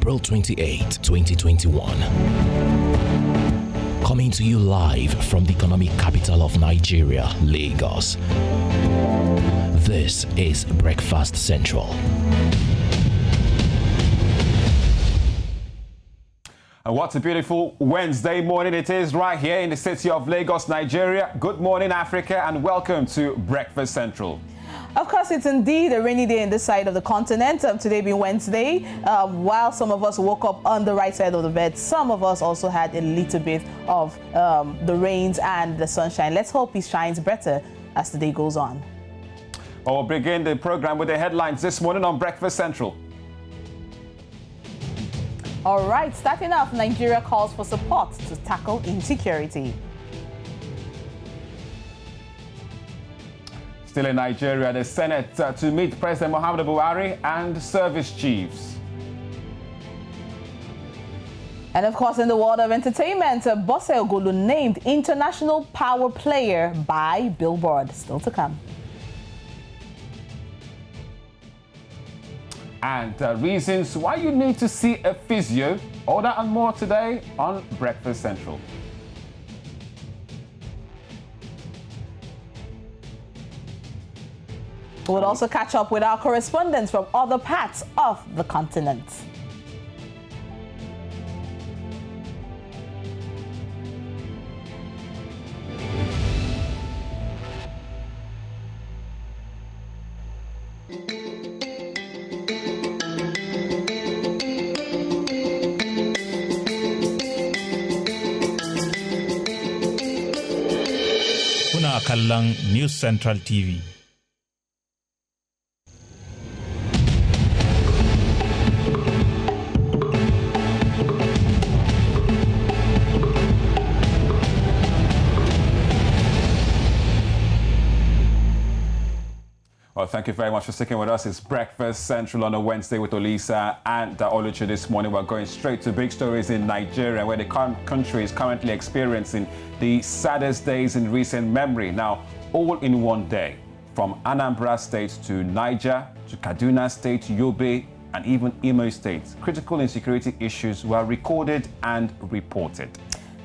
April 28, 2021. Coming to you live from the economic capital of Nigeria, Lagos. This is Breakfast Central. And what a beautiful Wednesday morning it is right here in the city of Lagos, Nigeria. Good morning, Africa, and welcome to Breakfast Central. Of course, it's indeed a rainy day in this side of the continent. Today being Wednesday, while some of us woke up on the right side of the bed, some of us also had a little bit of the rains and the sunshine. Let's hope it shines better as the day goes on. We'll begin the program with the headlines this morning on Breakfast Central. All right, starting off, Nigeria calls for support to tackle insecurity. Still in Nigeria, the Senate to meet President Muhammadu Buhari and service chiefs. And of course, in the world of entertainment, Bose Ogulu named International Power Player by Billboard. Still to come. And reasons why you need to see a physio. All that and more today on Breakfast Central. We'll also catch up with our correspondents from other parts of the continent. Kuna kallon News Central TV. Well, thank you very much for sticking with us. It's Breakfast Central on a Wednesday with Olisa and Oluchi this morning. We're going straight to big stories in Nigeria, where the country is currently experiencing the saddest days in recent memory. Now, all in one day, from Anambra State to Niger, to Kaduna State, Yobe, and even Imo State, critical insecurity issues were recorded and reported.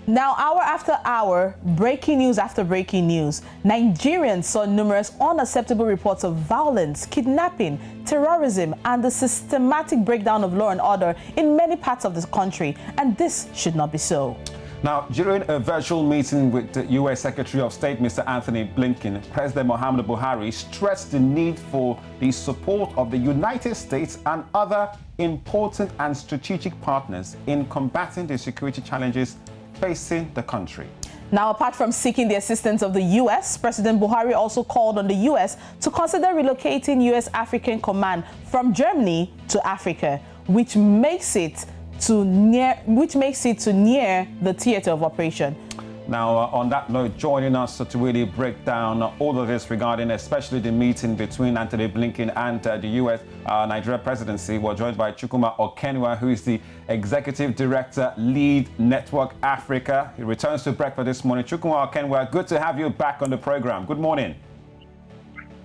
Now, hour after hour, breaking news after breaking news, Nigerians saw numerous unacceptable reports of violence, kidnapping, terrorism, and the systematic breakdown of law and order in many parts of the country, and this should not be so. Now, during a virtual meeting with the U.S. Secretary of State, Mr. Anthony Blinken, President Muhammadu Buhari stressed the need for the support of the United States and other important and strategic partners in combating the security challenges facing the country. Now, apart from seeking the assistance of the U.S., President Buhari also called on the U.S. to consider relocating U.S. African Command from Germany to Africa, which makes it to near the theater of operation. Now, on that note, joining us to really break down all of this regarding especially the meeting between Anthony Blinken and the U.S. Nigeria presidency, we're joined by Chukwuma Okenwa, who is the Executive Director, Lead Network Africa. He returns to breakfast this morning. Chukwuma Okenwa, good to have you back on the program. Good morning.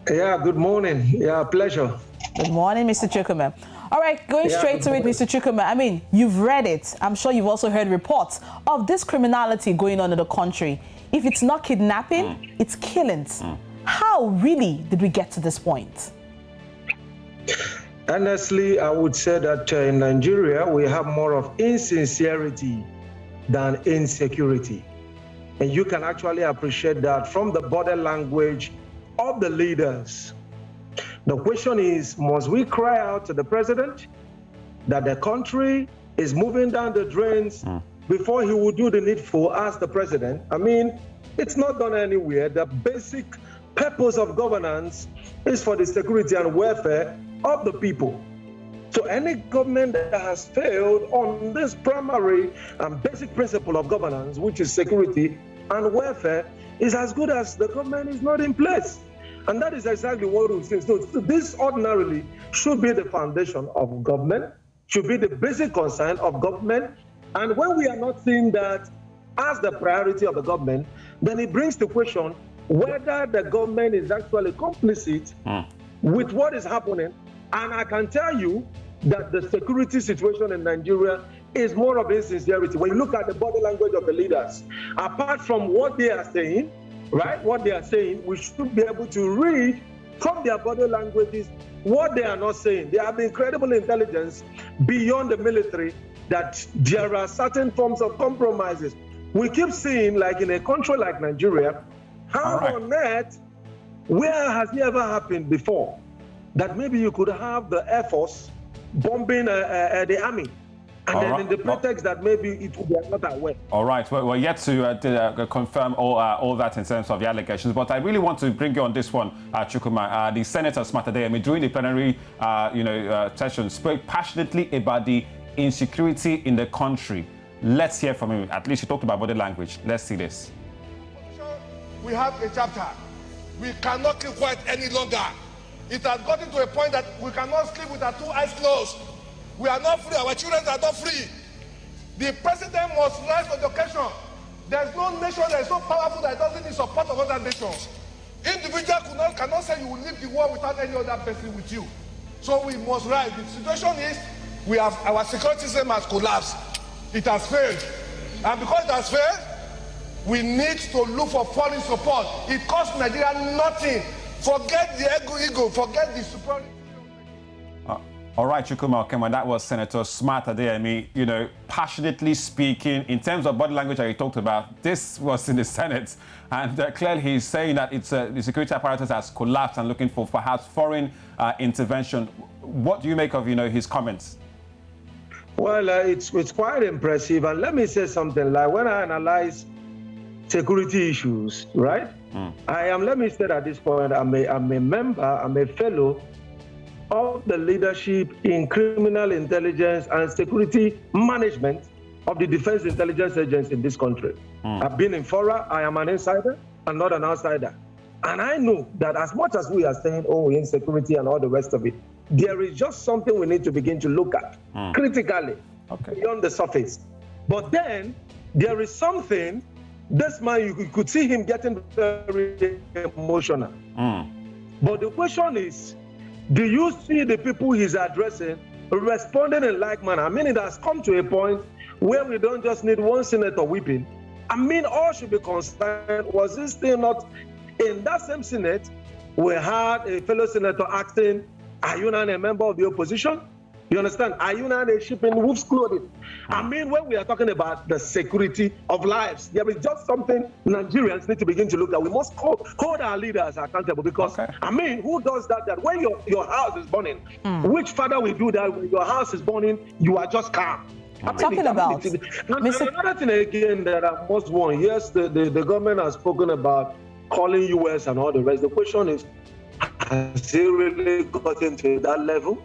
Yeah, good morning. Yeah, pleasure. Good morning, Mr. Chukwuma. All right, going straight to it, Mr. Chukwuma. I mean, you've read it. I'm sure you've also heard reports of this criminality going on in the country. If it's not kidnapping, it's killings. How really did we get to this point? Honestly, I would say that in Nigeria, we have more of insincerity than insecurity. And you can actually appreciate that from the body language of the leaders. The question is, must we cry out to the president that the country is moving down the drains before he will do the needful as the president? I mean, it's not done anywhere. The basic purpose of governance is for the security and welfare of the people. So any government that has failed on this primary and basic principle of governance, which is security and welfare, is as good as the government is not in place. And that is exactly what we've seen. So this ordinarily should be the foundation of government, should be the basic concern of government. And when we are not seeing that as the priority of the government, then it brings the question whether the government is actually complicit with what is happening. And I can tell you that the security situation in Nigeria is more of insincerity. When you look at the body language of the leaders, apart from what they are saying, right, what they are saying, we should be able to read from their body languages what they are not saying. There have incredible intelligence beyond the military that there are certain forms of compromises. We keep seeing, like in a country like Nigeria, how on earth, where has it ever happened before that maybe you could have the Air Force bombing the army, and then in the pretext that maybe it would be another way. All right, we're yet to confirm all that in terms of the allegations, but I really want to bring you on this one, Chukwuma. The Senator Smatadeyemi, during the plenary session, spoke passionately about the insecurity in the country. Let's hear from him. At least he talked about body language. Let's see this. We have a chapter. We cannot keep quiet any longer. It has gotten to a point that we cannot sleep with our two eyes closed. We are not free. Our children are not free. The president must rise to the occasion. There's no nation that is so powerful that doesn't need support of other nations. Individual cannot say you will leave the war without any other person with you. So we must rise. The situation is our security system has collapsed. It has failed. And because it has failed, we need to look for foreign support. It costs Nigeria nothing. Forget the ego, forget the superiority. All right, Chukwuma, that was Senator Smatadeyemi, passionately speaking. In terms of body language that he talked about, this was in the Senate. And clearly he's saying that the security apparatus has collapsed and looking for perhaps foreign intervention. What do you make of, his comments? Well, it's quite impressive. And let me say something, like when I analyze security issues, right? Let me say at this point, I'm a member, I'm a fellow of the leadership in criminal intelligence and security management of the defense intelligence agents in this country. I've been in fora, I am an insider and not an outsider. And I know that as much as we are saying, insecurity and all the rest of it, there is just something we need to begin to look at critically beyond the surface. But then there is something, this man, you could see him getting very emotional. But the question is, do you see the people he's addressing responding in like manner? I mean, it has come to a point where we don't just need one senator weeping. I mean, all should be concerned. Was this still not in that same Senate? We had a fellow senator asking, are you not a member of the opposition? You understand? Are you not a sheep in wolf's clothing? I mean, when we are talking about the security of lives, there is just something Nigerians need to begin to look at. We must hold our leaders accountable because, I mean, who does that? That when your house is burning, which father will do that when your house is burning, you are just calm? Talking about another thing again that I must warn, yes, the government has spoken about calling US and all the rest. The question is, has it really gotten to that level?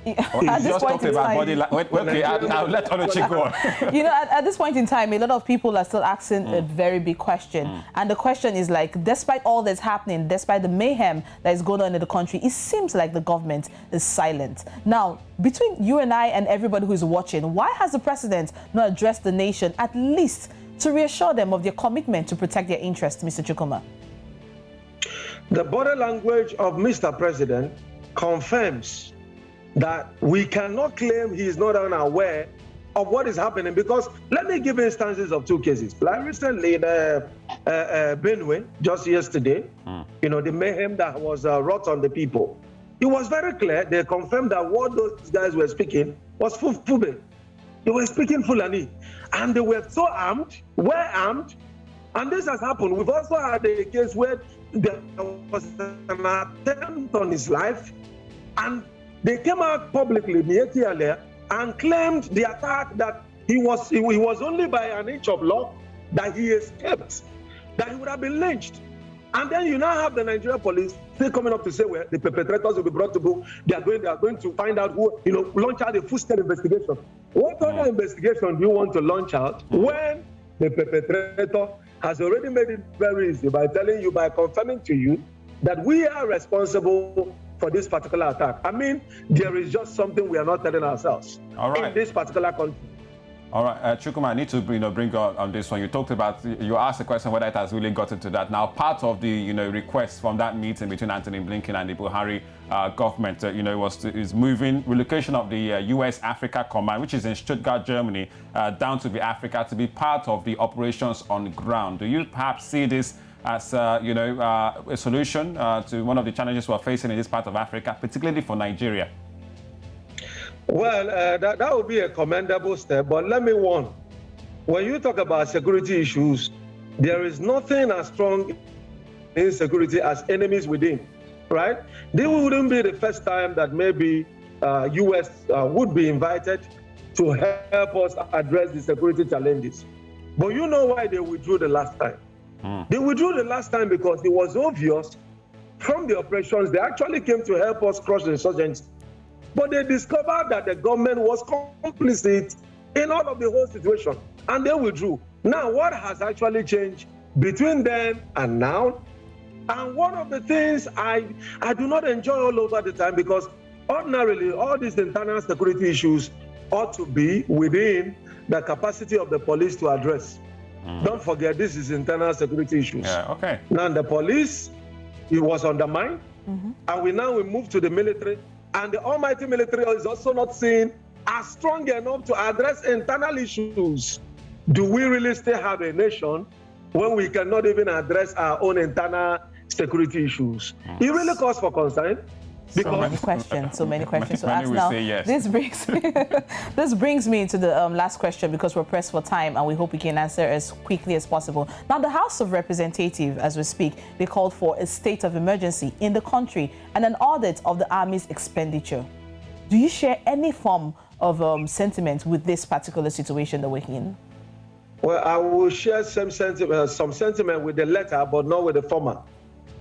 At this point in time, I'll let Oluchi go on. At this point in time, a lot of people are still asking a very big question. And the question is like, despite all that's happening, despite the mayhem that is going on in the country, it seems like the government is silent. Now, between you and I and everybody who is watching, why has the president not addressed the nation, at least to reassure them of their commitment to protect their interests, Mr. Chukwuma? The body language of Mr. President confirms that we cannot claim he is not unaware of what is happening, because let me give instances of two cases. Like recently in Benue, just yesterday, the mayhem that was wrought on the people. It was very clear. They confirmed that what those guys were speaking was Fube. They were speaking Fulani, and they were so armed, well armed, and this has happened. We've also had a case where there was an attempt on his life, and they came out publicly and claimed the attack that he was only by an inch of law that he escaped, that he would have been lynched. And then you now have the Nigerian police still coming up to say, well, the perpetrators will be brought to book. They are going to find out who, launch out a full-scale investigation. What other investigation do you want to launch out when the perpetrator has already made it very easy by confirming to you that we are responsible for this particular attack? I mean, there is just something we are not telling ourselves in this particular country. All right, Chukuma, I need to bring on this one. You talked about, you asked the question whether it has really gotten to that. Now, part of the request from that meeting between Anthony Blinken and the Buhari government, is moving relocation of the U.S. Africa Command, which is in Stuttgart, Germany, down to the Africa to be part of the operations on the ground. Do you perhaps see this as a solution to one of the challenges we're facing in this part of Africa, particularly for Nigeria? Well, that would be a commendable step, but let me warn. When you talk about security issues, there is nothing as strong in security as enemies within, right? This wouldn't be the first time that maybe U.S. Would be invited to help us address the security challenges. But you know why they withdrew the last time? They withdrew the last time because it was obvious from the operations they actually came to help us crush the insurgents. But they discovered that the government was complicit in all of the whole situation, and they withdrew. Now, what has actually changed between then and now? And one of the things I do not enjoy all over the time, because ordinarily all these internal security issues ought to be within the capacity of the police to address. Don't forget, this is internal security issues. Yeah, okay. Now, the police, it was undermined, and we move to the military. And the almighty military is also not seen as strong enough to address internal issues. Do we really still have a nation when we cannot even address our own internal security issues? It really calls for concern. So many questions. To ask now. Yes. This brings me to the last question, because we're pressed for time and we hope we can answer as quickly as possible. Now, the House of Representatives, as we speak, they called for a state of emergency in the country and an audit of the Army's expenditure. Do you share any form of sentiment with this particular situation that we're in? Well, I will share some sentiment with the letter, but not with the former.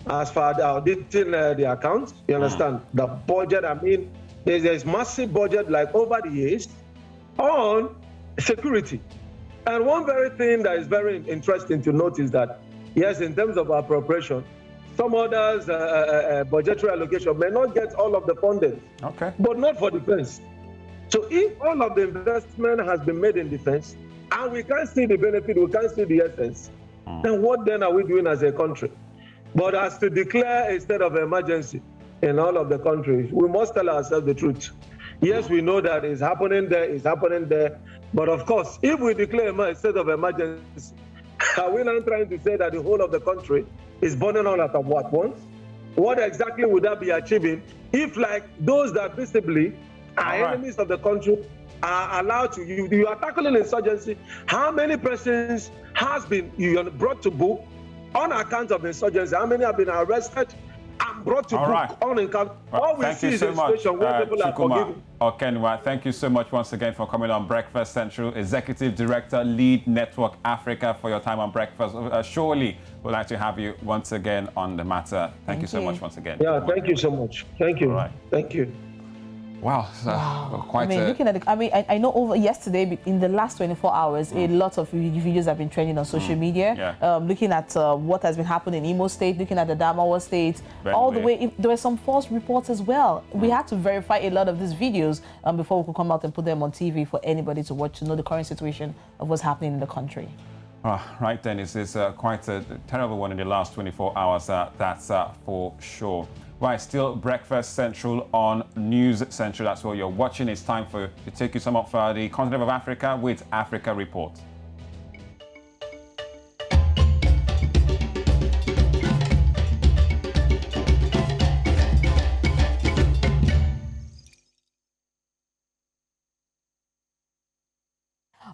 As far as auditing the accounts, you understand, the budget, I mean, there's massive budget like over the years on security. And one very thing that is very interesting to note is that, yes, in terms of appropriation, some others budgetary allocation may not get all of the funding, but not for defense. So if all of the investment has been made in defense and we can't see the benefit, we can't see the essence, then what then are we doing as a country? But as to declare a state of emergency in all of the countries, we must tell ourselves the truth. Yes, we know that it's happening there. But of course, if we declare a state of emergency, are we not trying to say that the whole of the country is burning all at once? What exactly would that be achieving if, like, those that visibly are enemies of the country are allowed to, you are tackling insurgency? How many persons has been brought to book on account of insurgency? How many have been arrested and brought to book on account? All we see is a situation where people are forgiven. Okenwa, thank you so much once again for coming on Breakfast Central. Executive Director, Lead Network Africa, for your time on Breakfast. Surely we'd like to have you once again on the matter. Thank you so much once again. Yeah, thank you so much. Thank you. All right. Thank you. Wow. Quite looking at I know over yesterday, in the last 24 hours, a lot of videos have been trending on social media. Looking at what has been happening in Imo State, looking at the Adamawa State, all the way. There were some false reports as well. We had to verify a lot of these videos before we could come out and put them on TV for anybody to watch, to know the current situation of what's happening in the country. Right then, it's quite a terrible one in the last 24 hours, that's for sure. Right, still Breakfast Central on News Central. That's what you're watching. It's time to take you some of the continent of Africa with Africa Report.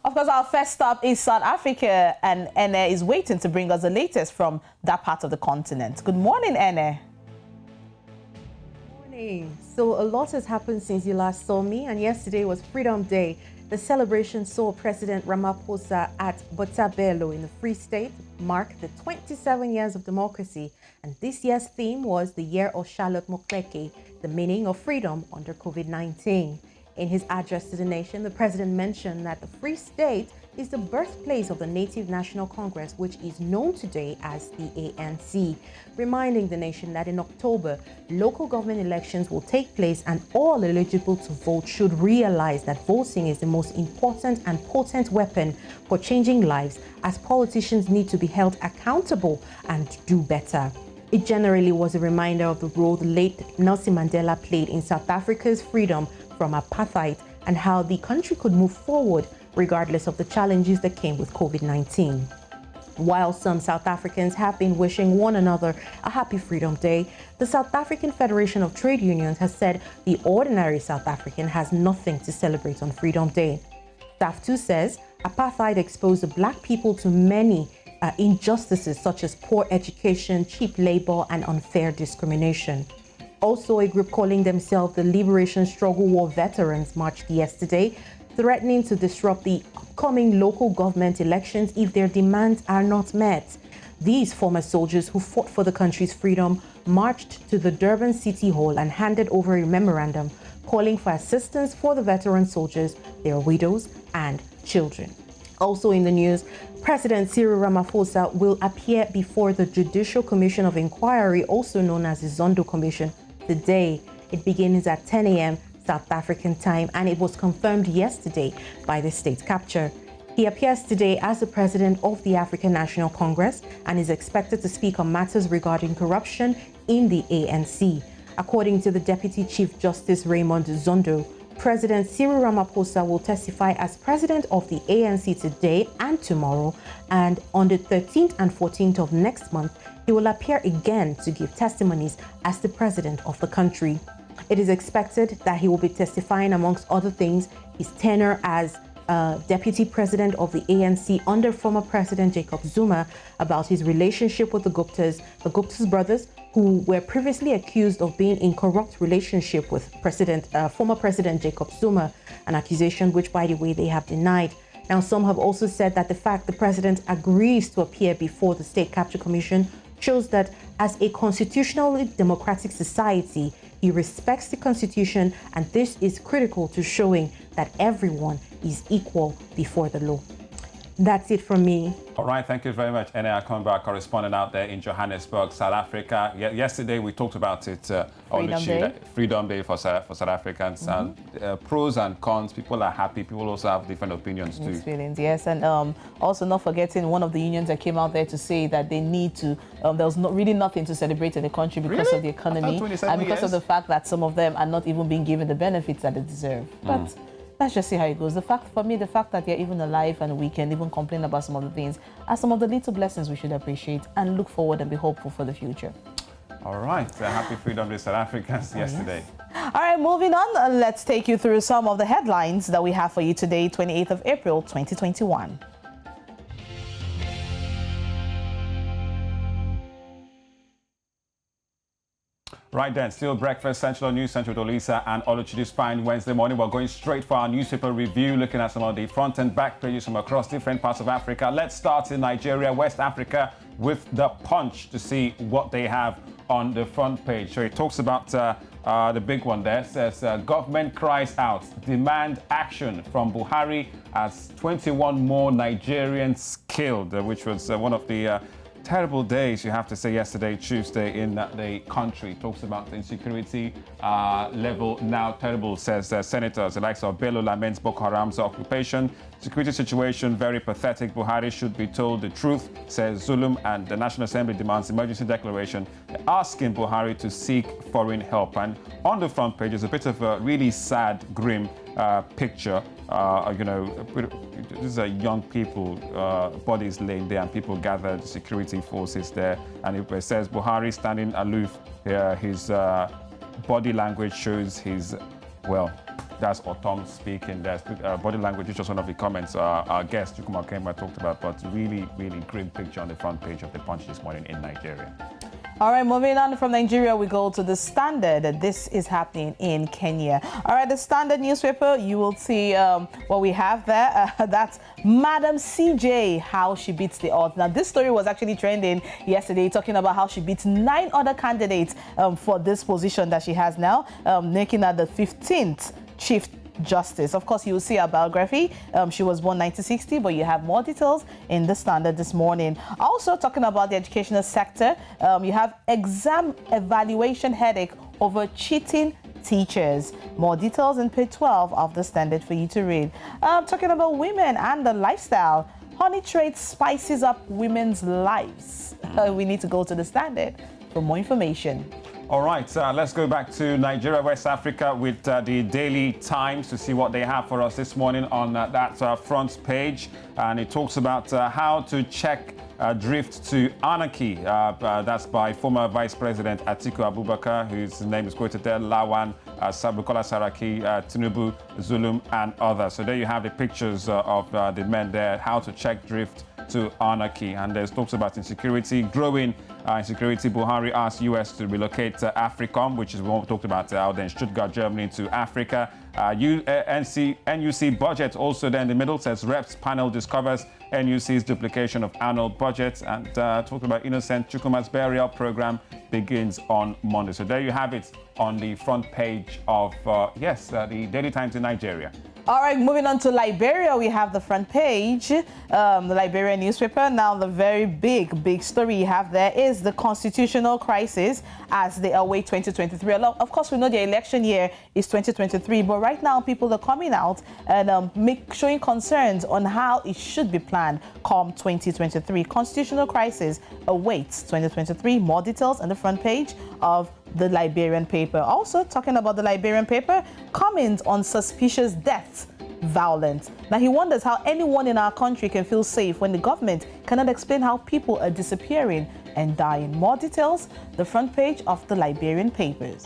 Of course, our first stop is South Africa, and Ene is waiting to bring us the latest from that part of the continent. Good morning, Ene. So a lot has happened since you last saw me, and yesterday was Freedom Day. The celebration saw President Ramaphosa at Botshabelo in the Free State mark the 27 years of democracy, and this year's theme was the Year of Charlotte Mokleke, the meaning of freedom under COVID-19. In his address to the nation, the president mentioned that the Free State is the birthplace of the Native National Congress, which is known today as the ANC, reminding the nation that in October, local government elections will take place and all eligible to vote should realize that voting is the most important and potent weapon for changing lives, as politicians need to be held accountable and do better. It generally was a reminder of the role the late Nelson Mandela played in South Africa's freedom from apartheid and how the country could move forward regardless of the challenges that came with COVID-19. While some South Africans have been wishing one another a happy Freedom Day, the South African Federation of Trade Unions has said the ordinary South African has nothing to celebrate on Freedom Day. SAFTU says apartheid exposed the black people to many injustices such as poor education, cheap labor, and unfair discrimination. Also, a group calling themselves the Liberation Struggle War Veterans marched yesterday, threatening to disrupt the upcoming local government elections if their demands are not met. These former soldiers who fought for the country's freedom marched to the Durban City Hall and handed over a memorandum calling for assistance for the veteran soldiers, their widows, and children. Also in the news, President Cyril Ramaphosa will appear before the Judicial Commission of Inquiry, also known as the Zondo Commission, today. It begins at 10 a.m. South African time, and it was confirmed yesterday by the state capture. He appears today as the president of the African National Congress and is expected to speak on matters regarding corruption in the ANC. According to the Deputy Chief Justice Raymond Zondo, President Cyril Ramaphosa will testify as president of the ANC today and tomorrow, and on the 13th and 14th of next month, he will appear again to give testimonies as the president of the country. It is expected that he will be testifying, amongst other things, his tenure as deputy president of the ANC under former President Jacob Zuma, about his relationship with the Guptas brothers, who were previously accused of being in corrupt relationship with former President Jacob Zuma, an accusation which, by the way, they have denied. Now, some have also said that the fact the president agrees to appear before the State Capture Commission shows that as a constitutionally democratic society, he respects the Constitution, and this is critical to showing that everyone is equal before the law. That's it from me. All right, thank you very much, Ene Akomba, correspondent out there in Johannesburg, South Africa. Yesterday we talked about it, Freedom Day for South Africans, and pros and cons. People are happy. People also have different opinions too. Feelings, yes, and also not forgetting one of the unions that came out there to say that they need to. There was really nothing to celebrate in the country because of the economy and because of the fact that some of them are not even being given the benefits that they deserve. But let's just see how it goes. The fact that they're even alive and we can even complain about some of the things are some of the little blessings we should appreciate and look forward and be hopeful for the future. All right. Happy Freedom Day, South Africans yesterday. Yes. All right, moving on. Let's take you through some of the headlines that we have for you today, 28th of April, 2021. Right then, still breakfast, Central News Central with Olisa and Oluchi. This fine Wednesday morning, we're going straight for our newspaper review, looking at some of the front and back pages from across different parts of Africa. Let's start in Nigeria, West Africa, with the Punch to see what they have on the front page. So it talks about the big one there. It says, government cries out, demand action from Buhari as 21 more Nigerians killed, which was one of the terrible days, you have to say, yesterday, Tuesday, in the country. Talks about the insecurity level now terrible, says senators. The likes of Bello laments Boko Haram's occupation. Security situation very pathetic. Buhari should be told the truth, says Zulum, and the National Assembly demands emergency declaration, asking Buhari to seek foreign help. And on the front page is a bit of a really sad, grim picture. These are young people, bodies laying there, and people gathered, security forces there. And it says Buhari standing aloof. His body language shows his, well, that's Otom speaking. There's body language, which was one of the comments our guest, Chukuma Kemba, talked about, but really, really grim picture on the front page of the Punch this morning in Nigeria. All right, moving on from Nigeria, we go to the Standard. This is happening in Kenya. All right, the Standard newspaper, you will see what we have there. That's Madam CJ, how she beats the odds. Now, this story was actually trending yesterday, talking about how she beats 9 other candidates for this position that she has now, making her the 15th chief justice. Of course, you'll see her biography. She was born 1960, but you have more details in the Standard this morning. Also, talking about the educational sector, you have exam evaluation headache over cheating teachers. More details in page 12 of the Standard for you to read. Talking about women and the lifestyle, honey trade spices up women's lives. We need to go to the Standard for more information. All right, let's go back to Nigeria, West Africa with the Daily Times to see what they have for us this morning on that front page. And it talks about how to check drift to anarchy. That's by former Vice President Atiku Abubakar, whose name is quoted there, Lawan, Bukola Saraki, Tinubu, Zulum, and others. So there you have the pictures of the men there, how to check drift to anarchy. And there's talks about insecurity, growing insecurity. Buhari asked US to relocate AFRICOM, which is what we talked about out there in Stuttgart, Germany, to Africa. NUC budget also there in the middle says reps panel discovers NUC's duplication of annual budgets, and talking about Innocent Chukwuma's burial program begins on Monday. So there you have it on the front page of the Daily Times in Nigeria. All right, moving on to Liberia, we have the front page, the Liberian newspaper. Now, the very big story you have there is the constitutional crisis as they await 2023. Of course, we know the election year is 2023, but right now people are coming out and showing concerns on how it should be planned come 2023. Constitutional crisis awaits 2023. More details on the front page of the Liberian paper. Also, talking about the Liberian paper, comments on suspicious deaths, violence. Now, he wonders how anyone in our country can feel safe when the government cannot explain how people are disappearing and dying. More details, the front page of the Liberian papers.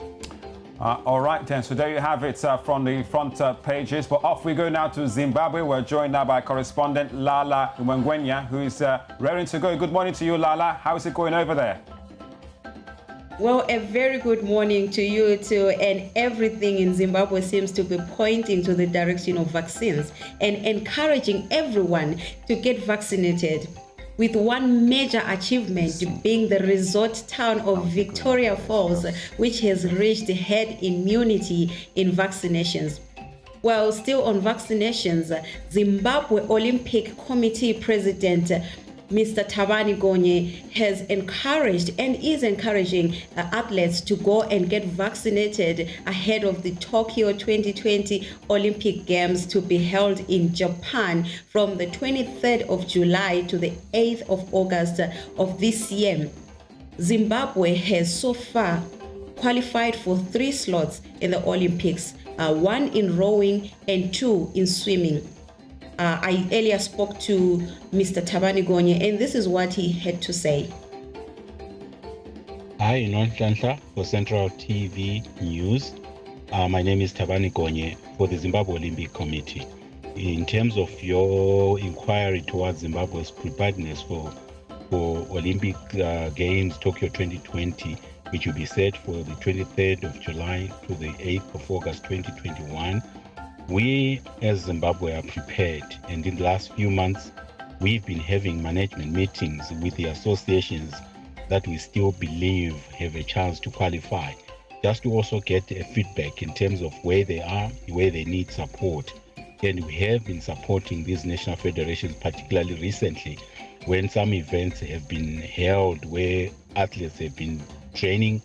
All right, then. So there you have it from the front pages. But off we go now to Zimbabwe. We're joined now by correspondent Lala Mwengwenya, who is raring to go. Good morning to you, Lala. How is it going over there? Well, a very good morning to you too, and everything in Zimbabwe seems to be pointing to the direction of vaccines and encouraging everyone to get vaccinated, with one major achievement being the resort town of Victoria Falls, which has reached herd immunity in vaccinations. Well, still on vaccinations, Zimbabwe Olympic Committee President Mr. Thabani Gonye has encouraged and is encouraging athletes to go and get vaccinated ahead of the Tokyo 2020 Olympic Games to be held in Japan from the 23rd of July to the 8th of August of this year. Zimbabwe has so far qualified for 3 slots in the Olympics, 1 in rowing and 2 in swimming. I earlier spoke to Mr. Thabani Gonye, and this is what he had to say. Hi, Nonhlanhla for Central TV News. My name is Thabani Gonye for the Zimbabwe Olympic Committee. In terms of your inquiry towards Zimbabwe's preparedness for Olympic Games Tokyo 2020, which will be set for the 23rd of July to the 8th of August 2021, we as Zimbabwe are prepared, and in the last few months we've been having management meetings with the associations that we still believe have a chance to qualify, just to also get a feedback in terms of where they are, where they need support. And we have been supporting these national federations, particularly recently when some events have been held where athletes have been training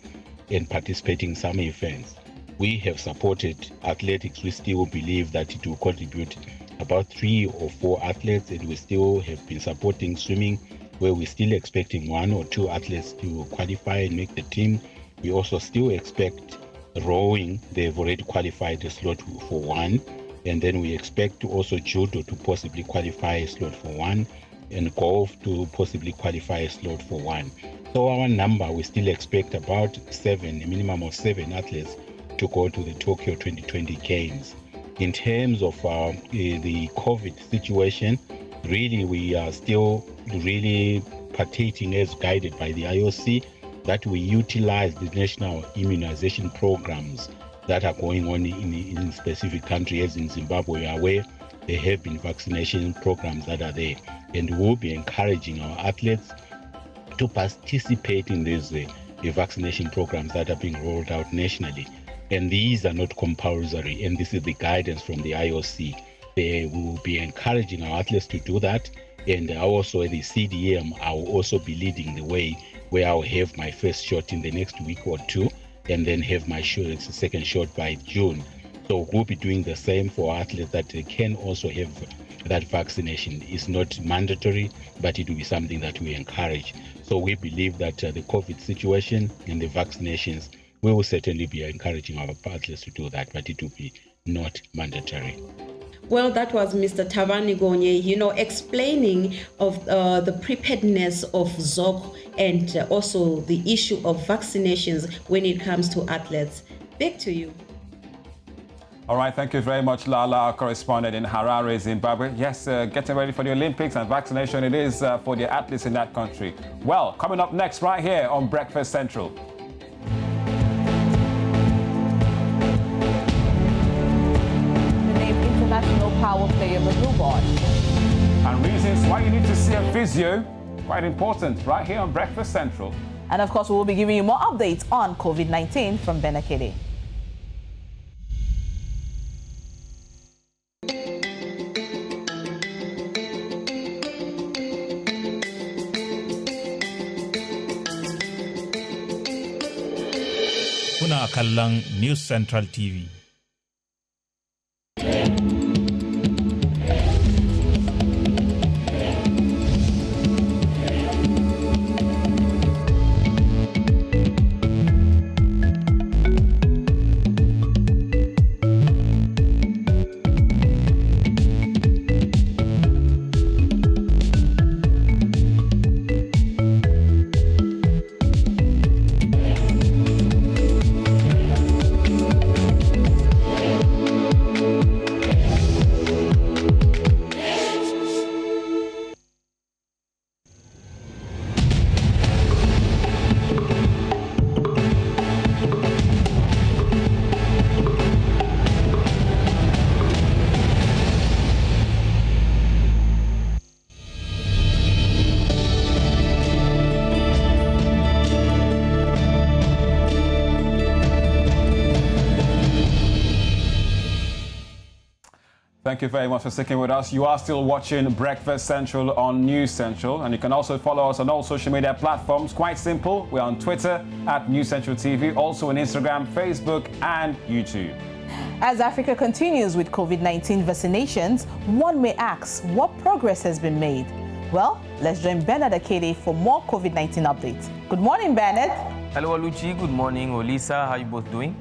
and participating in some events. We have supported athletics. We still believe that it will contribute about 3 or 4 athletes, and we still have been supporting swimming, where we're still expecting 1 or 2 athletes to qualify and make the team. We also still expect rowing. They've already qualified a slot for 1, and then we expect to also judo to possibly qualify a slot for 1, and golf to possibly qualify a slot for 1. So our number, we still expect about 7, a minimum of 7 athletes to go to the Tokyo 2020 Games. In terms of the COVID situation, really we are still really partaking as guided by the IOC, that we utilize the national immunization programs that are going on in specific countries. As in Zimbabwe, we are aware there have been vaccination programs that are there, and we will be encouraging our athletes to participate in these vaccination programs that are being rolled out nationally. and these are not compulsory, and this is the guidance from the IOC. We will be encouraging our athletes to do that, and also the CDM, I will also be leading the way, where I'll have my first shot in the next week or two, and then have my second shot by June. So we'll be doing the same for athletes that they can also have that vaccination. It's not mandatory, but it will be something that we encourage. So we believe that the COVID situation and the vaccinations, we will certainly be encouraging our athletes to do that, but it will be not mandatory. Well, that was Mr. Thabani Gonye, explaining of the preparedness of ZOC and also the issue of vaccinations when it comes to athletes. Back to you. All right, thank you very much, Lala, our correspondent in Harare, Zimbabwe. Yes, getting ready for the Olympics and vaccination it is for the athletes in that country. Well, coming up next right here on Breakfast Central. International power player move on. And reasons why you need to see a physio, quite important, right here on Breakfast Central. And of course, we will be giving you more updates on COVID-19 from Benakede. Kuna kallon News Central TV. Thank you very much for sticking with us. You are still watching Breakfast Central on News Central, and you can also follow us on all social media platforms. Quite simple. We're on Twitter at News Central TV, also on Instagram, Facebook, and YouTube. As Africa continues with COVID-19 vaccinations, one may ask what progress has been made. Well, let's join Bernard Akede for more COVID-19 updates. Good morning, Bernard. Hello, Aluchi. Good morning, Olisa. How are you both doing?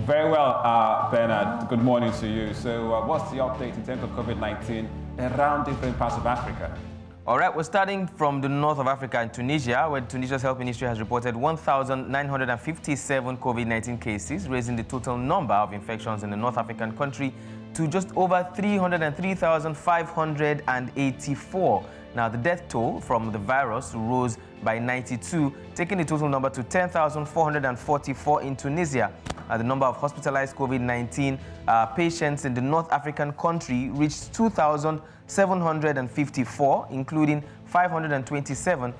Very well, Bernard. Good morning to you. So what's the update in terms of COVID-19 around different parts of Africa? All right, we're starting from the north of Africa in Tunisia, where Tunisia's health ministry has reported 1,957 COVID-19 cases, raising the total number of infections in the North African country to just over 303,584. Now, the death toll from the virus rose by 92, taking the total number to 10,444 in Tunisia. The number of hospitalized COVID-19 patients in the North African country reached 2,754, including 527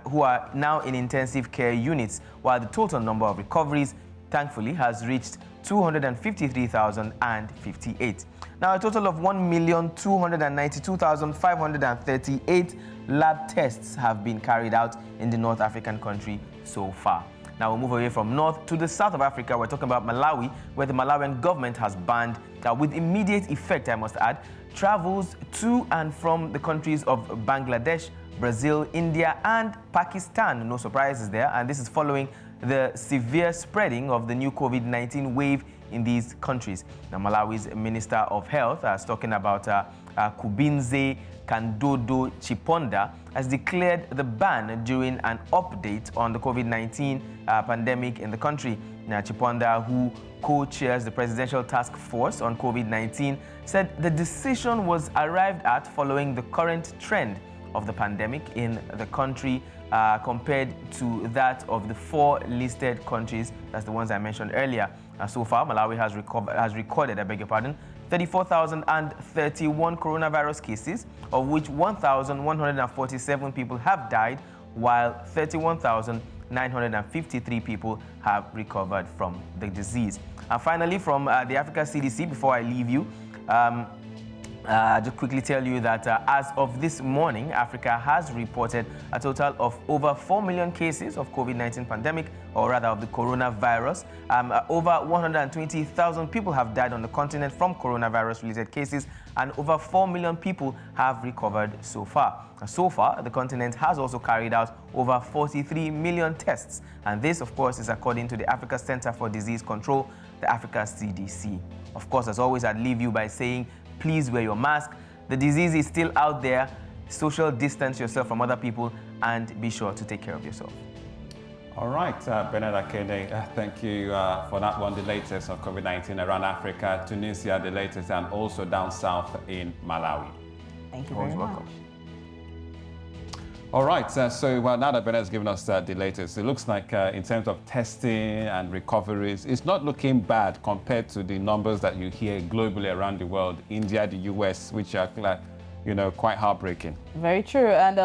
who are now in intensive care units, while the total number of recoveries, thankfully, has reached 253,058. Now, a total of 1,292,538 lab tests have been carried out in the North African country so far. Now we'll move away from north to the south of Africa. We're talking about Malawi, where the Malawian government has banned, with immediate effect, I must add, travels to and from the countries of Bangladesh, Brazil, India, and Pakistan. No surprises there. And this is following the severe spreading of the new COVID-19 wave in these countries. Now, Malawi's Minister of Health is talking about Kubinze Kandodo Chiponda has declared the ban during an update on the COVID-19 pandemic in the country. Now, Chiponda, who co-chairs the Presidential Task Force on COVID-19, said the decision was arrived at following the current trend of the pandemic in the country compared to that of the 4 listed countries. That's the ones I mentioned earlier. So far, Malawi has recorded, 34,031 coronavirus cases, of which 1,147 people have died, while 31,953 people have recovered from the disease. And finally, from the Africa CDC, before I leave you, just quickly tell you that as of this morning, Africa has reported a total of over 4 million cases of COVID-19 pandemic, or rather of the coronavirus. Over 120,000 people have died on the continent from coronavirus-related cases, and over 4 million people have recovered so far. So far, the continent has also carried out over 43 million tests, and this, of course, is according to the Africa Center for Disease Control, the Africa CDC. Of course, as always, I'd leave you by saying, please wear your mask. The disease is still out there. Social distance yourself from other people and be sure to take care of yourself. All right, Bernard Akene, thank you for that one. The latest of COVID-19 around Africa, Tunisia, the latest, and also down south in Malawi. Thank you very much. Welcome. All right, so now that Bernard has given us the latest, it looks like in terms of testing and recoveries, it's not looking bad compared to the numbers that you hear globally around the world, India, the US, which are, quite heartbreaking. Very true. And,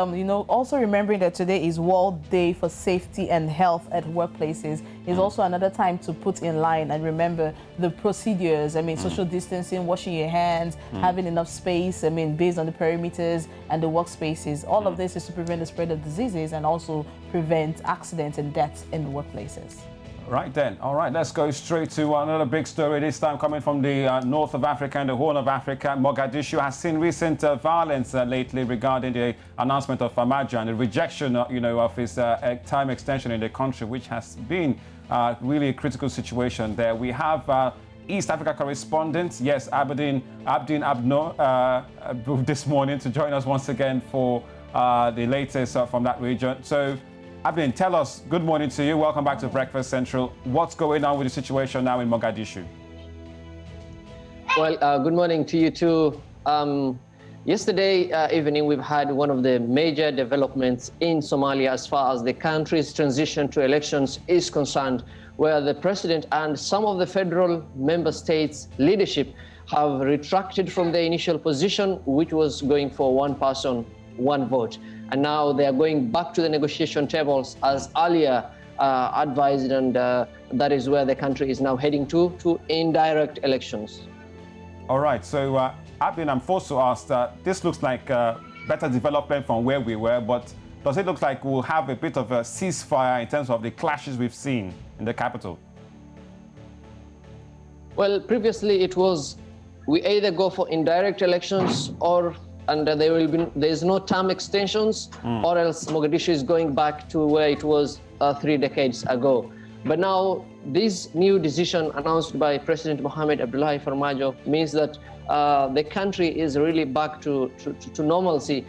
also remembering that today is World Day for Safety and Health at Workplaces is also another time to put in line and remember the procedures. I mean, social distancing, washing your hands, having enough space, based on the perimeters and the workspaces. All of this is to prevent the spread of diseases and also prevent accidents and deaths in the workplaces. Right then. All right, let's go straight to another big story, this time coming from the north of Africa and the Horn of Africa. Mogadishu has seen recent violence lately regarding the announcement of Farmajo and the rejection, of his time extension in the country, which has been really a critical situation there. We have East Africa correspondent, yes, Abdin Abno, this morning to join us once again for the latest from that region. So, Abdin, tell us, good morning to you. Welcome back to Breakfast Central. What's going on with the situation now in Mogadishu? Well, good morning to you too. Yesterday evening, we've had one of the major developments in Somalia as far as the country's transition to elections is concerned, where the president and some of the federal member states' leadership have retracted from their initial position, which was going for one person, one vote. And now they are going back to the negotiation tables as earlier advised, and that is where the country is now heading to indirect elections. All right, so Abdin, I'm forced to ask, this looks like better development from where we were, but does it look like we'll have a bit of a ceasefire in terms of the clashes we've seen in the capital? Well, previously it was, we either go for indirect elections and there's no term extensions, or else Mogadishu is going back to where it was 3 decades ago. But now this new decision announced by President Mohamed Abdullahi Farmajo means that the country is really back to normalcy.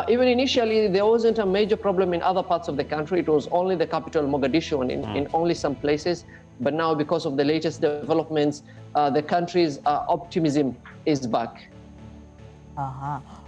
Even initially, there wasn't a major problem in other parts of the country. It was only the capital, Mogadishu, and in only some places. But now, because of the latest developments, the country's optimism is back.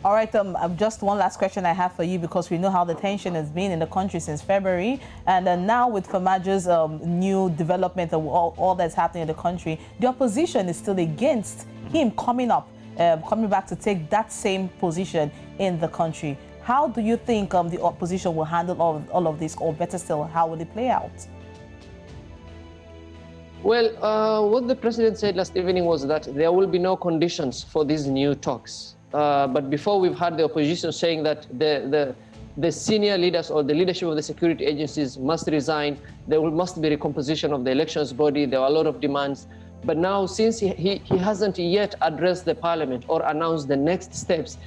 All right, just one last question I have for you, because we know how the tension has been in the country since February, and now with Farmajo's new development and all that's happening in the country, the opposition is still against him coming back to take that same position in the country. How do you think the opposition will handle all of this, or better still, how will it play out? Well, what the president said last evening was that there will be no conditions for these new talks. But before, we've had the opposition saying that the senior leaders or the leadership of the security agencies must resign. There must be recomposition of the elections body. There are a lot of demands. But now, since he hasn't yet addressed the parliament or announced the next steps,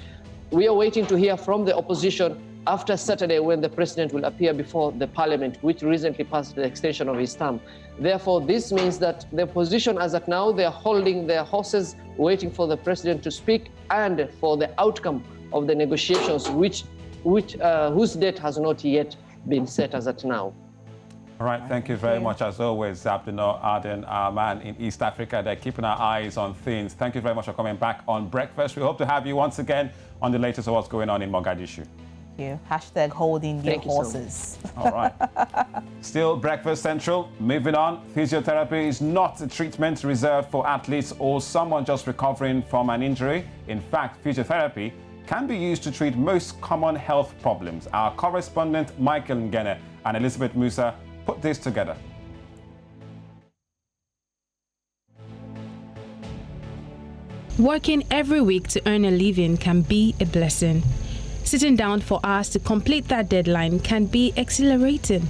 we are waiting to hear from the opposition after Saturday, when the president will appear before the parliament, which recently passed the extension of his term. Therefore, this means that the opposition, as at now, they are holding their horses, waiting for the president to speak and for the outcome of the negotiations, whose date has not yet been set as at now. All right, thank you very much, as always, Abdinor Aden, our man in East Africa. They're keeping our eyes on things. Thank you very much for coming back on Breakfast. We hope to have you once again on the latest of what's going on in Mogadishu. Hashtag holding your horses. All right. Still Breakfast Central. Moving on. Physiotherapy is not a treatment reserved for athletes or someone just recovering from an injury. In fact, physiotherapy can be used to treat most common health problems. Our correspondent Michael Ngene and Elizabeth Musa put this together. Working every week to earn a living can be a blessing. Sitting down for hours to complete that deadline can be exhilarating.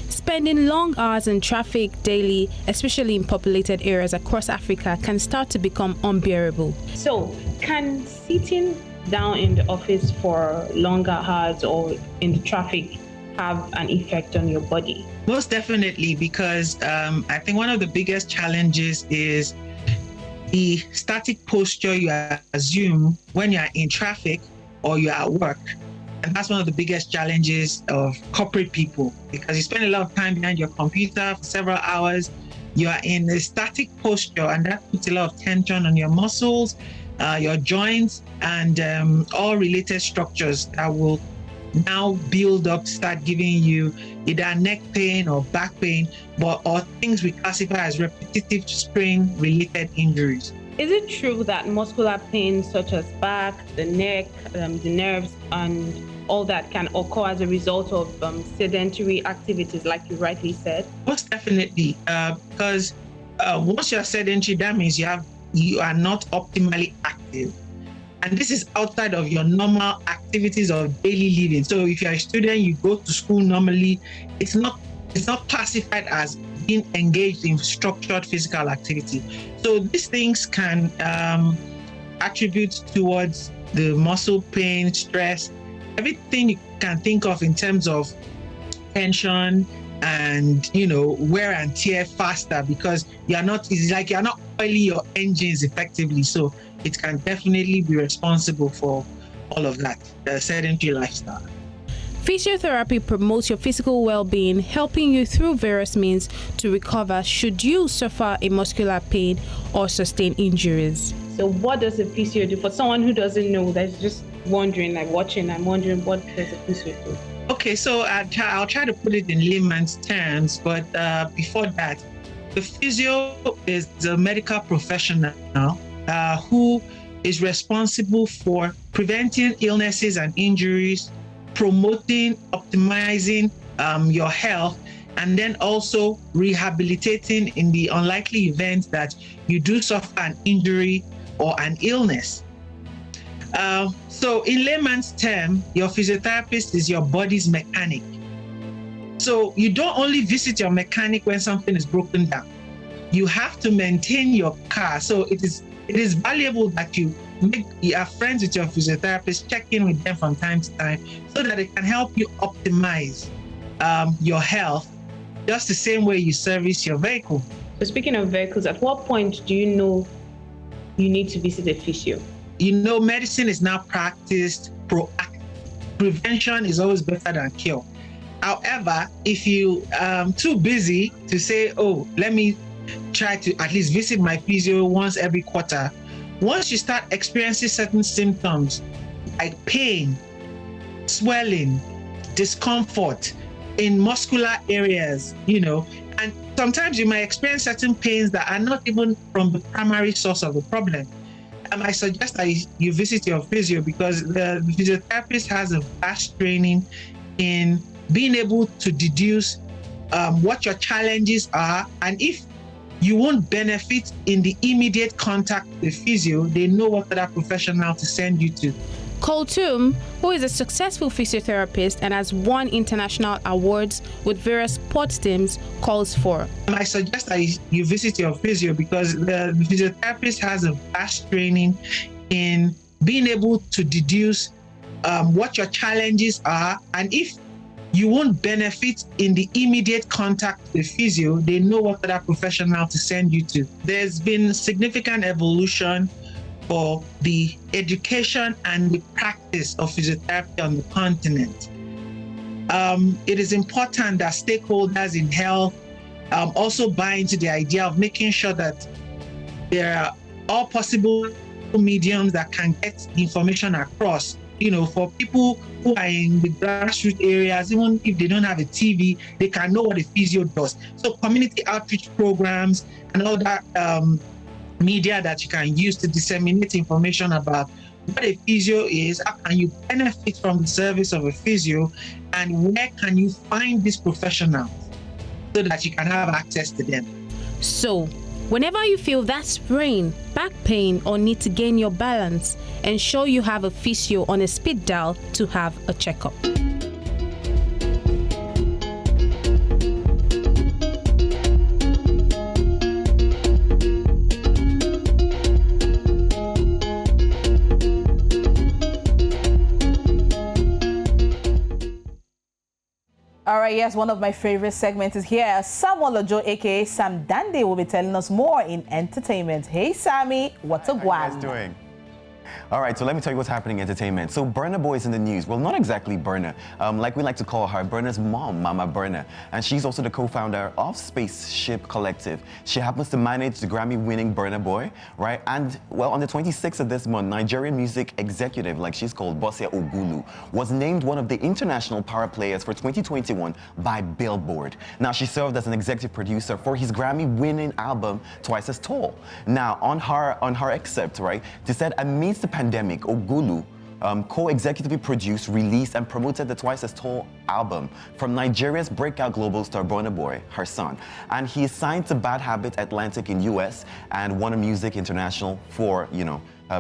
Spending long hours in traffic daily, especially in populated areas across Africa, can start to become unbearable. So, can sitting down in the office for longer hours or in the traffic have an effect on your body? Most definitely, because I think one of the biggest challenges is the static posture you assume when you're in traffic or you're at work. And that's one of the biggest challenges of corporate people, because you spend a lot of time behind your computer for several hours. You are in a static posture, and that puts a lot of tension on your muscles, your joints, and all related structures that will now build up, start giving you either neck pain or back pain, or things we classify as repetitive sprain-related injuries. Is it true that muscular pain such as back, the neck, the nerves, and all that can occur as a result of sedentary activities, like you rightly said? Most definitely, because once you're sedentary, that means you are not optimally active. And this is outside of your normal activities of daily living. So if you're a student, you go to school normally, it's not classified as being engaged in structured physical activity. So these things can attribute towards the muscle pain, stress, everything you can think of in terms of tension and wear and tear faster, because it's like you're not oiling your engines effectively. So it can definitely be responsible for all of that, the sedentary lifestyle. Physiotherapy promotes your physical well-being, helping you through various means to recover should you suffer a muscular pain or sustain injuries. So what does a physio do? For someone who doesn't know, that's just wondering, like watching, I'm wondering, what does a physio do? Okay, so I'll try to put it in layman's terms, but before that, the physio is a medical professional who is responsible for preventing illnesses and injuries, promoting, optimizing your health, and then also rehabilitating in the unlikely event that you do suffer an injury or an illness. So in layman's term, your physiotherapist is your body's mechanic. So you don't only visit your mechanic when something is broken down. You have to maintain your car. So it is valuable that you are friends with your physiotherapist, check in with them from time to time, so that it can help you optimize your health, just the same way you service your vehicle. So speaking of vehicles, at what point do you know you need to visit a physio? Medicine is now practiced proactive. Prevention is always better than cure. However, if you too busy to say, oh, let me try to at least visit my physio once every quarter, once you start experiencing certain symptoms like pain, swelling, discomfort in muscular areas, and sometimes you might experience certain pains that are not even from the primary source of the problem, I suggest that you visit your physio, because the physiotherapist has a vast training in being able to deduce what your challenges are, and if you won't benefit in the immediate contact with the physio, they know what other professional to send you to. Kulthum, who is a successful physiotherapist and has won international awards with various sports teams, calls for. I suggest that you visit your physio, because the physiotherapist has a vast training in being able to deduce what your challenges are, and if you won't benefit in the immediate contact with the physio, they know what other professional to send you to. There's been significant evolution for the education and the practice of physiotherapy on the continent. It is important that stakeholders in health also buy into the idea of making sure that there are all possible mediums that can get information across. For people who are in the grassroots areas, even if they don't have a TV, they can know what a physio does. So community outreach programs and all that media that you can use to disseminate information about what a physio is, how can you benefit from the service of a physio, and where can you find these professionals so that you can have access to them. So, Whenever you feel that sprain, back pain, or need to gain your balance, ensure you have a physio on a speed dial to have a checkup. All right, yes, one of my favorite segments is here. Sam Olojo, aka Sam Dandy, will be telling us more in entertainment. Hey, Sammy, what's up, How are you guys doing? All right, so let me tell you what's happening in entertainment. So Burna Boy is in the news. Well, not exactly Burna. Like we like to call her, Burna's mom, Mama Burna. And she's also the co-founder of Spaceship Collective. She happens to manage the Grammy-winning Burna Boy, right? And, well, on the 26th of this month, Nigerian music executive, like she's called, Bosia Ogulu, was named one of the international power players for 2021 by Billboard. Now, she served as an executive producer for his Grammy-winning album, Twice as Tall. Now, on her excerpt, right, she said, amidst the pandemic, Ogulu co-executively produced, released, and promoted the Twice as Tall album from Nigeria's breakout global star Burna Boy, her son. And he is signed to Bad Habit Atlantic in US and Warner Music International for,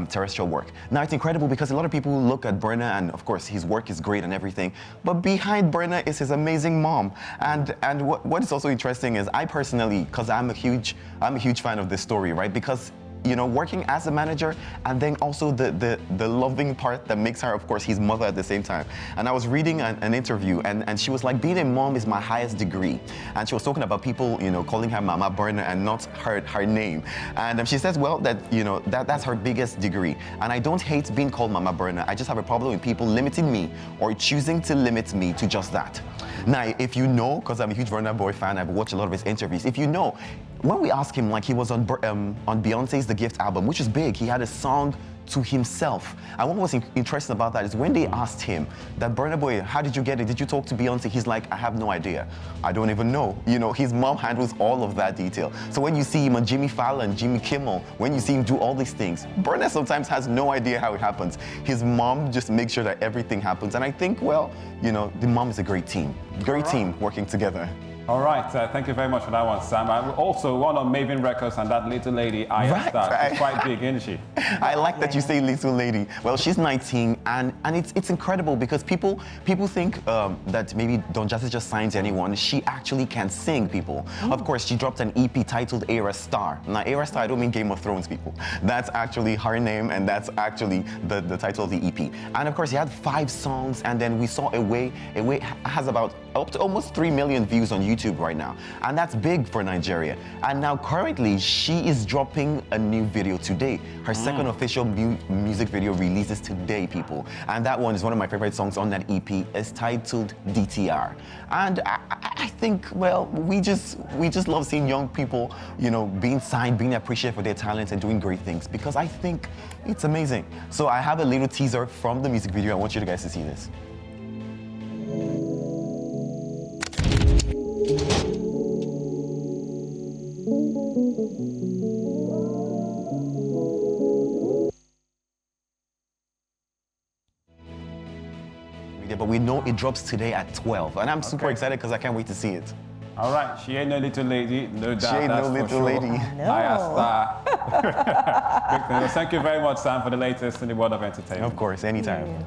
terrestrial work. Now, it's incredible because a lot of people look at Burna, and of course his work is great and everything, but behind Burna is his amazing mom. And what is also interesting is I personally, because I'm a huge fan of this story, right? Because working as a manager, and then also the loving part that makes her, of course, his mother at the same time. And I was reading an interview, and she was like, being a mom is my highest degree. And she was talking about people, calling her Mama Burna and not her name. And she says, well, that's her biggest degree. And I don't hate being called Mama Burna. I just have a problem with people limiting me or choosing to limit me to just that. Now, if you know, because I'm a huge Burna Boy fan, I've watched a lot of his interviews. If you know, when we asked him, like he was on Beyonce's The Gift album, which is big, he had a song to himself. And what was interesting about that is when they asked him that, Burna Boy, how did you get it? Did you talk to Beyonce? He's like, I have no idea. I don't even know. His mom handles all of that detail. So when you see him on Jimmy Fallon, Jimmy Kimmel, when you see him do all these things, Burna sometimes has no idea how it happens. His mom just makes sure that everything happens. And I think, the mom is a great team. Great team working together. All right, thank you very much for that one, Sam. Also, one on Maven Records and that little lady, Aya Star. She's quite big, isn't she? I like that you say little lady. Well, she's 19, and it's incredible because people think that maybe Don Jazzy just signs anyone. She actually can sing, people. Of course, she dropped an EP titled Era Star. Now, Era Star, I don't mean Game of Thrones, people. That's actually her name, and that's actually the title of the EP. And of course, he had 5 songs, and then we saw Away has about up to almost 3 million views on YouTube right now. And that's big for Nigeria. And now currently, she is dropping a new video today. Her second official music video releases today, people. And that one is one of my favorite songs on that EP. It's titled DTR. And I think, we just love seeing young people, being signed, being appreciated for their talents and doing great things, because I think it's amazing. So I have a little teaser from the music video. I want you guys to see this. But we know it drops today at 12, and I'm super excited because I can't wait to see it. All right, she ain't no little lady, no doubt. She ain't no little lady. Aya Star. Big thing. Well, thank you very much, Sam, for the latest in the world of entertainment. Of course, anytime.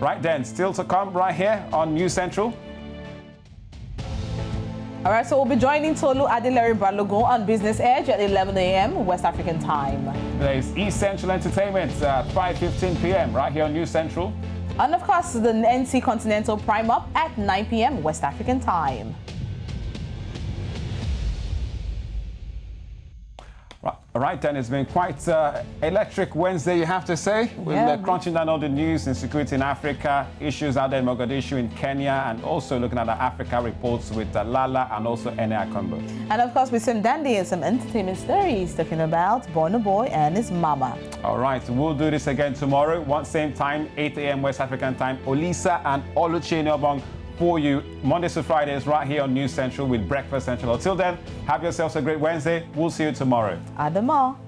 Right then, still to come right here on News Central. All right, so we'll be joining Tolu Adelere Balogun on Business Edge at 11 a.m. West African time. Today's East Central Entertainment at 5:15 p.m. right here on News Central. And of course, the NC Continental Prime Up at 9 p.m. West African time. Right then, it's been quite electric Wednesday, you have to say. We're crunching down all the news, insecurity in Africa, issues out there in Mogadishu, in Kenya, and also looking at the Africa reports with Lala and also Ene Akombo. And of course, with some dandy and some entertainment stories, talking about Burna Boy and his mama. All right, we'll do this again tomorrow, same time, 8 a.m. West African time. Olisa and Oluchi Nyobong for you, Mondays to Fridays, right here on News Central with Breakfast Central. Until then, have yourselves a great Wednesday. We'll see you tomorrow. Adama.